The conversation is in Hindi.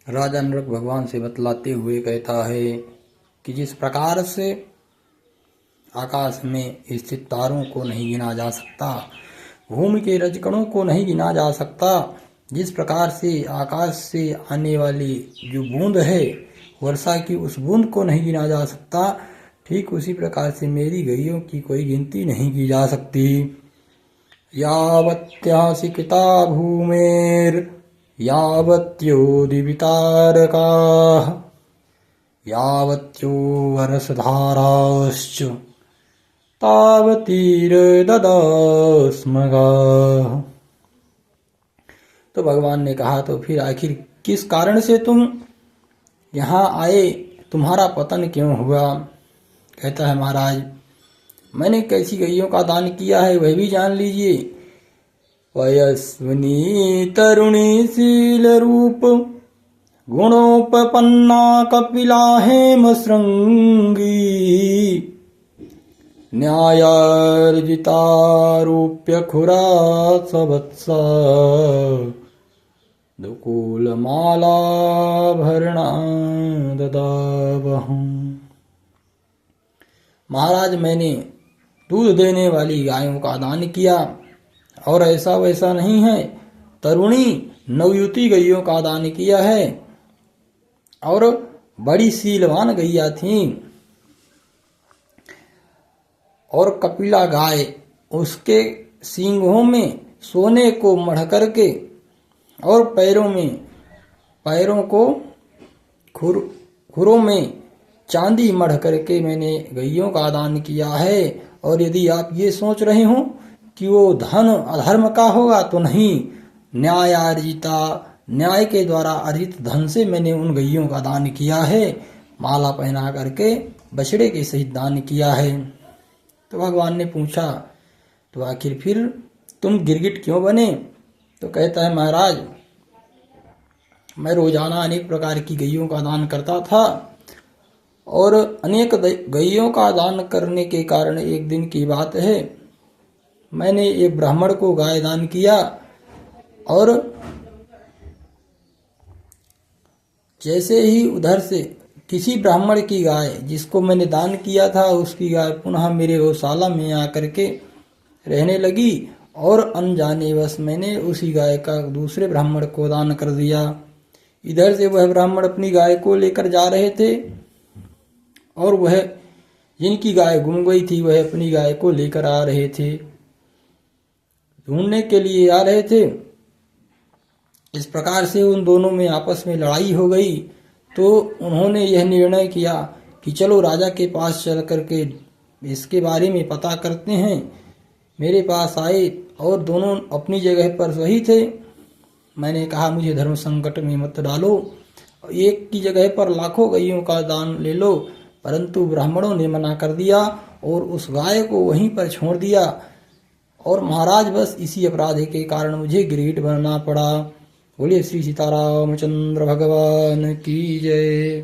राजा नरक भगवान से बतलाते हुए कहता है कि जिस प्रकार से आकाश में स्थित तारों को नहीं गिना जा सकता, भूमि के रजकणों को नहीं गिना जा सकता, जिस प्रकार से आकाश से आने वाली जो बूंद है वर्षा की, उस बूंद को नहीं गिना जा सकता, ठीक उसी प्रकार से मेरी गईयों की कोई गिनती नहीं की जा सकती। यावत्यासि कृता भूमेर यावत्योदिवितारकाः यावत्यो वर्षधाराश्च तावतीर्ददास्मगाः। तो भगवान ने कहा, तो फिर आखिर किस कारण से तुम यहाँ आए, तुम्हारा पतन क्यों हुआ? कहता है, महाराज मैंने कैसी गईयों का दान किया है वह भी जान लीजिए। वयस्विनी तरुणी शील रूप गुणोपपन्ना कपिला हेम श्रृंगी न्यायार्जितारूप्य खुरा सवत्सा दुकूलमालाभरणा ददावहम्। महाराज मैंने दूध देने वाली गायों का दान किया, और ऐसा वैसा नहीं है, तरुणी नवयुवती गईयों का दान किया है, और बड़ी शीलवान गैया थी, और कपिला गाय उसके सींगों में सोने को मढ़ करके और पैरों को खुरों में चांदी मढ़ करके मैंने गईयों का दान किया है। और यदि आप ये सोच रहे हो कि वो धन अधर्म का होगा, तो नहीं, न्यायार्जिता, न्याय के द्वारा अर्जित धन से मैंने उन गईयों का दान किया है, माला पहना करके बछड़े के सहित दान किया है। तो भगवान ने पूछा, तो आखिर फिर तुम गिरगिट क्यों बने? तो कहता है, महाराज मैं रोजाना अनेक प्रकार की गईयों का दान करता था, और अनेक गईयों का दान करने के कारण एक दिन की बात है, मैंने एक ब्राह्मण को गाय दान किया, और जैसे ही उधर से किसी ब्राह्मण की गाय जिसको मैंने दान किया था, उसकी गाय पुनः मेरे गौशाला में आकर के रहने लगी, और अनजानेवश मैंने उसी गाय का दूसरे ब्राह्मण को दान कर दिया। इधर से वह ब्राह्मण अपनी गाय को लेकर जा रहे थे, और वह जिनकी गाय गुम गई थी वह अपनी गाय को लेकर आ रहे थे, ढूंढने के लिए आ रहे थे। इस प्रकार से उन दोनों में आपस में लड़ाई हो गई। तो उन्होंने यह निर्णय किया कि चलो राजा के पास चल करके इसके बारे में पता करते हैं। मेरे पास आए और दोनों अपनी जगह पर सही थे। मैंने कहा, मुझे धर्म संकट में मत डालो, एक की जगह पर लाखों गईयों का दान ले लो, परंतु ब्राह्मणों ने मना कर दिया और उस गाय को वहीं पर छोड़ दिया। और महाराज बस इसी अपराध के कारण मुझे गिरगिट बनना पड़ा। बोलिए श्री सीतारामचंद्र भगवान की जय।